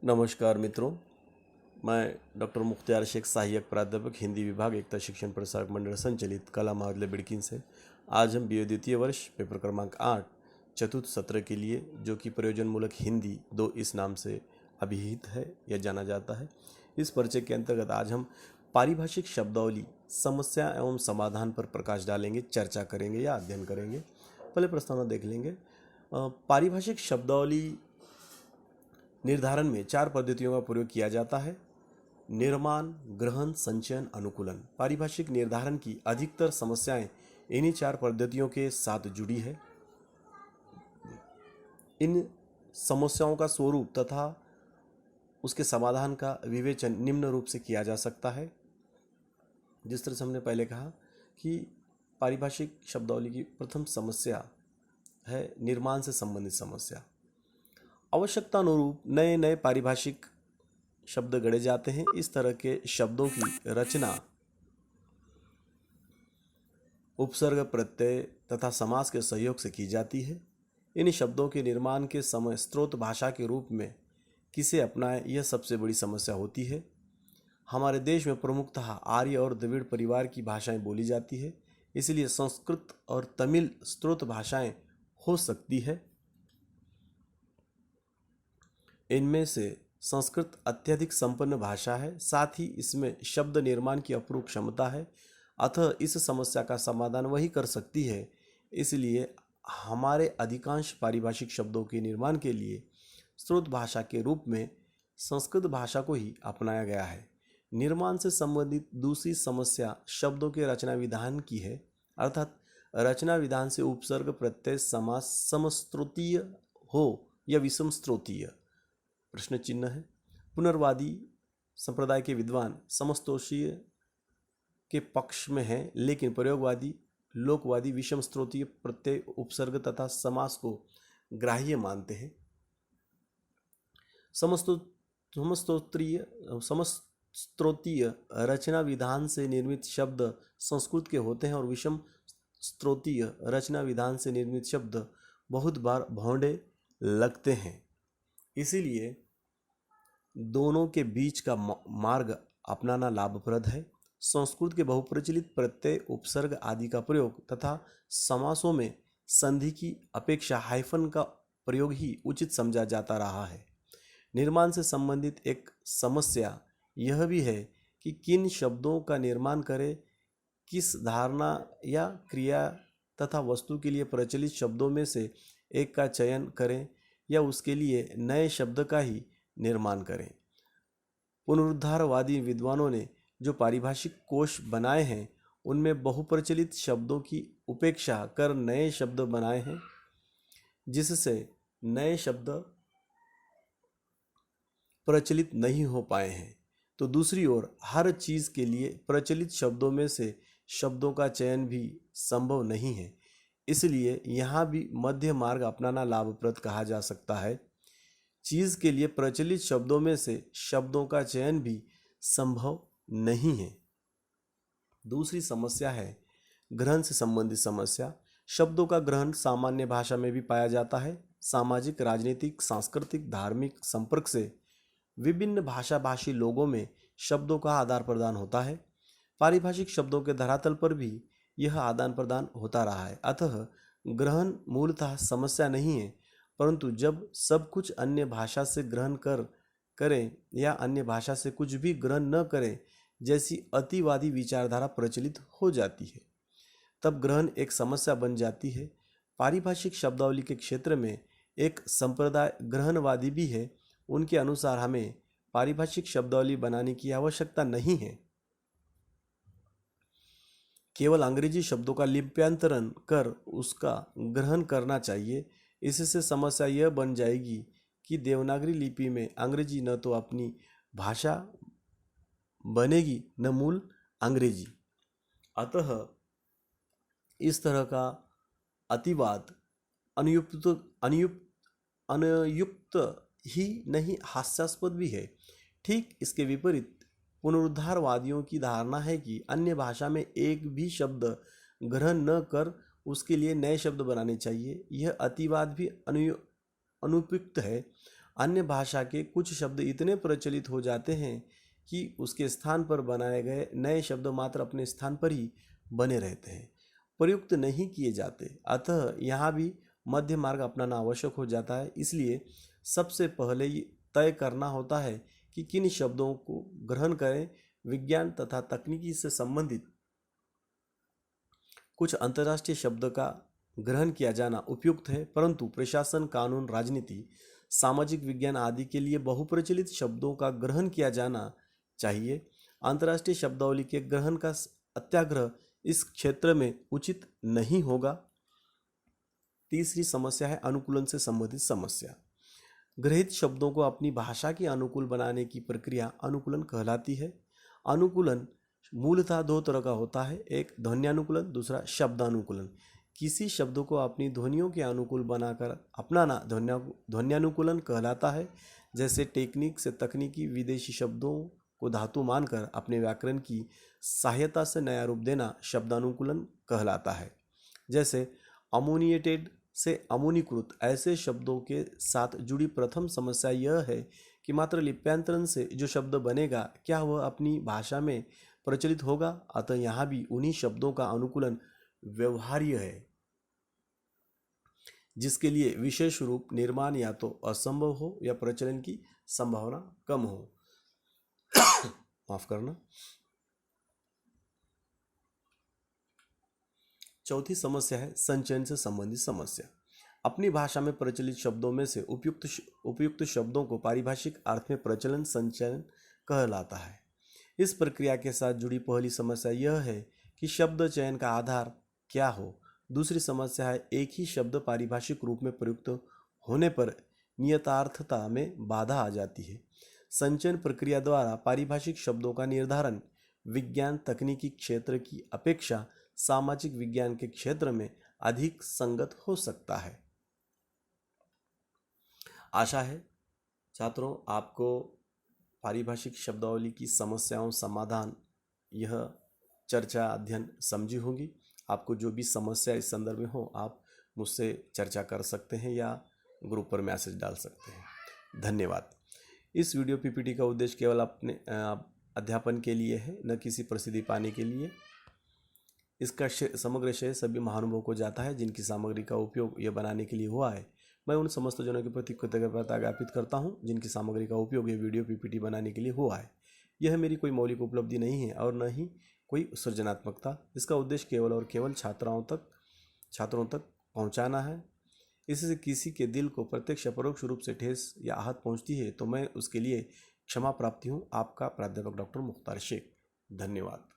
नमस्कार मित्रों, मैं डॉक्टर मुख्तियार शेख, सहायक प्राध्यापक हिंदी विभाग, एकता शिक्षण प्रसारक मंडल संचालित कला महाविद्यालय बिडकीन से आज हम बीए द्वितीय वर्ष पेपर क्रमांक 8 चतुर्थ सत्र के लिए, जो कि प्रयोजनमूलक हिंदी 2 इस नाम से अभिहित है या जाना जाता है, इस परिचय के अंतर्गत आज हम पारिभाषिक शब्दावली, समस्या एवं समाधान पर प्रकाश डालेंगे, चर्चा करेंगे या अध्ययन करेंगे। पहले प्रस्तावना देख लेंगे। पारिभाषिक शब्दावली निर्धारण में 4 पद्धतियों का प्रयोग किया जाता है: निर्माण, ग्रहण, संचयन, अनुकूलन। पारिभाषिक निर्धारण की अधिकतर समस्याएं इन्हीं 4 पद्धतियों के साथ जुड़ी है। इन समस्याओं का स्वरूप तथा उसके समाधान का विवेचन निम्न रूप से किया जा सकता है। जिस तरह से हमने पहले कहा कि पारिभाषिक शब्दावली की प्रथम समस्या है निर्माण से संबंधित समस्या। आवश्यकता अनुरूप नए नए पारिभाषिक शब्द गढ़े जाते हैं। इस तरह के शब्दों की रचना उपसर्ग, प्रत्यय तथा समास के सहयोग से की जाती है। इन शब्दों के निर्माण के समय स्रोत भाषा के रूप में किसे अपनाएं, यह सबसे बड़ी समस्या होती है। हमारे देश में प्रमुखतः आर्य और द्रविड़ परिवार की भाषाएं बोली जाती है, इसलिए संस्कृत और तमिल स्रोत भाषाएं हो सकती है। इनमें से संस्कृत अत्यधिक संपन्न भाषा है, साथ ही इसमें शब्द निर्माण की अपूर्व क्षमता है, अतः इस समस्या का समाधान वही कर सकती है। इसलिए हमारे अधिकांश पारिभाषिक शब्दों के निर्माण के लिए स्रोत भाषा के रूप में संस्कृत भाषा को ही अपनाया गया है। निर्माण से संबंधित दूसरी समस्या शब्दों के रचना विधान की है, अर्थात रचना विधान से उपसर्ग, प्रत्यय, समास समस्त्रोतीय हो या विषम स्त्रोतीय। प्रश्न चिन्ह है। पुनर्वादी संप्रदाय के विद्वान समस्तोषीय के पक्ष में हैं, लेकिन प्रयोगवादी लोकवादी विषम स्त्रोतीय प्रत्यय, उपसर्ग तथा समास को ग्राह्य मानते हैं। समस्त्रोतीय रचना विधान से निर्मित शब्द संस्कृत के होते हैं और विषम स्त्रोतीय रचना विधान से निर्मित शब्द बहुत बार भौंडे लगते हैं। इसीलिए दोनों के बीच का मार्ग अपनाना लाभप्रद है। संस्कृत के बहुप्रचलित प्रत्यय, उपसर्ग आदि का प्रयोग तथा समासों में संधि की अपेक्षा हाइफन का प्रयोग ही उचित समझा जाता रहा है। निर्माण से संबंधित एक समस्या यह भी है कि किन शब्दों का निर्माण करें, किस धारणा या क्रिया तथा वस्तु के लिए प्रचलित शब्दों में से एक का चयन करें या उसके लिए नए शब्द का ही निर्माण करें। पुनरुद्धारवादी विद्वानों ने जो पारिभाषिक कोश बनाए हैं, उनमें बहुप्रचलित शब्दों की उपेक्षा कर नए शब्द बनाए हैं, जिससे नए शब्द प्रचलित नहीं हो पाए हैं। तो दूसरी ओर हर चीज के लिए प्रचलित शब्दों में से शब्दों का चयन भी संभव नहीं है, इसलिए यहाँ भी मध्य मार्ग अपनाना लाभप्रद कहा जा सकता है। चीज के लिए प्रचलित शब्दों में से शब्दों का चयन भी संभव नहीं है। दूसरी समस्या है ग्रहण से संबंधित समस्या। शब्दों का ग्रहण सामान्य भाषा में भी पाया जाता है। सामाजिक, राजनीतिक, सांस्कृतिक, धार्मिक संपर्क से विभिन्न भाषा भाषी लोगों में शब्दों का आदान प्रदान होता है। पारिभाषिक शब्दों के धरातल पर भी यह आदान प्रदान होता रहा है, अतः ग्रहण मूलतः समस्या नहीं है, परंतु जब सब कुछ अन्य भाषा से ग्रहण करें या अन्य भाषा से कुछ भी ग्रहण न करें जैसी अतिवादी विचारधारा प्रचलित हो जाती है, तब ग्रहण एक समस्या बन जाती है। पारिभाषिक शब्दावली के क्षेत्र में एक संप्रदाय ग्रहणवादी भी है। उनके अनुसार हमें पारिभाषिक शब्दावली बनाने की आवश्यकता नहीं है, केवल अंग्रेजी शब्दों का लिप्यांतरण कर उसका ग्रहण करना चाहिए। इससे समस्या यह बन जाएगी कि देवनागरी लिपि में अंग्रेजी न तो अपनी भाषा बनेगी न मूल अंग्रेजी। अतः इस तरह का अतिवाद अनुयुक्त ही नहीं, हास्यास्पद भी है। ठीक इसके विपरीत पुनरुद्धारवादियों की धारणा है कि अन्य भाषा में एक भी शब्द ग्रहण न कर उसके लिए नए शब्द बनाने चाहिए। यह अतिवाद भी अनुपयुक्त है। अन्य भाषा के कुछ शब्द इतने प्रचलित हो जाते हैं कि उसके स्थान पर बनाए गए नए शब्द मात्र अपने स्थान पर ही बने रहते हैं, प्रयुक्त नहीं किए जाते। अतः यहाँ भी मध्य मार्ग अपनाना आवश्यक हो जाता है। इसलिए सबसे पहले ये तय करना होता है कि किन शब्दों को ग्रहण करें। विज्ञान तथा तकनीकी से संबंधित कुछ अंतर्राष्ट्रीय शब्द का ग्रहण किया जाना उपयुक्त है, परंतु प्रशासन, कानून, राजनीति, सामाजिक विज्ञान आदि के लिए बहुप्रचलित शब्दों का ग्रहण किया जाना चाहिए। अंतर्राष्ट्रीय शब्दावली के ग्रहण का अत्याग्रह इस क्षेत्र में उचित नहीं होगा। तीसरी समस्या है अनुकूलन से संबंधित समस्या। गृहीत शब्दों को अपनी भाषा के अनुकूल बनाने की प्रक्रिया अनुकूलन कहलाती है। अनुकूलन मूलतः दो तरह का होता है, एक ध्वन्यानुकूलन, दूसरा शब्दानुकूलन। किसी शब्द को अपनी ध्वनियों के अनुकूल बनाकर अपनाना ध्वन्यानुकूलन कहलाता है। जैसे टेक्निक से तकनीकी, विदेशी शब्दों को धातु मानकर अपने व्याकरण की सहायता से नया रूप देना शब्दानुकूलन कहलाता है। जैसे अमोनिएटेड से अमोनीकृत। ऐसे शब्दों के साथ जुड़ी प्रथम समस्या यह है कि मात्र लिप्यांतरण से जो शब्द बनेगा, क्या वह अपनी भाषा में प्रचलित होगा? अतः यहाँ भी उन्हीं शब्दों का अनुकूलन व्यवहार्य है जिसके लिए विशेष रूप निर्माण या तो असंभव हो या प्रचलन की संभावना कम हो। माफ करना। चौथी समस्या है संचयन से संबंधित समस्या। अपनी भाषा में प्रचलित शब्दों में से उपयुक्त शब्दों को पारिभाषिक अर्थ में प्रचलन संचयन कहलाता है। इस प्रक्रिया के साथ जुड़ी पहली समस्या यह है कि शब्द चयन का आधार क्या हो। दूसरी समस्या है एक ही शब्द पारिभाषिक रूप में प्रयुक्त होने पर नियतार्थता में बाधा आ जाती है। संचयन प्रक्रिया द्वारा पारिभाषिक शब्दों का निर्धारण विज्ञान तकनीकी क्षेत्र की अपेक्षा सामाजिक विज्ञान के क्षेत्र में अधिक संगत हो सकता है। आशा है छात्रों आपको पारिभाषिक शब्दावली की समस्याओं समाधान यह चर्चा अध्ययन समझी होगी। आपको जो भी समस्या इस संदर्भ में हो आप मुझसे चर्चा कर सकते हैं या ग्रुप पर मैसेज डाल सकते हैं। धन्यवाद। इस वीडियो पीपीटी का उद्देश्य केवल अपने अध्यापन के लिए है, न किसी प्रसिद्धि पाने के लिए। इसका समग्र श्रेय सभी महानुभावों को जाता है जिनकी सामग्री का उपयोग यह बनाने के लिए हुआ है। मैं उन समस्त जनों के प्रति कृतज्ञता ज्ञापित करता हूं जिनकी सामग्री का उपयोग ये वीडियो पीपीटी बनाने के लिए हुआ है। यह मेरी कोई मौलिक उपलब्धि नहीं है और न ही कोई सृजनात्मकता। इसका उद्देश्य केवल और केवल छात्रों तक पहुंचाना है। इससे किसी के दिल को प्रत्यक्ष या परोक्ष रूप से ठेस या आहत पहुंचती है तो मैं उसके लिए क्षमा प्राप्ति हूँ। आपका प्राध्यापक डॉक्टर मुख्तार शेख। धन्यवाद।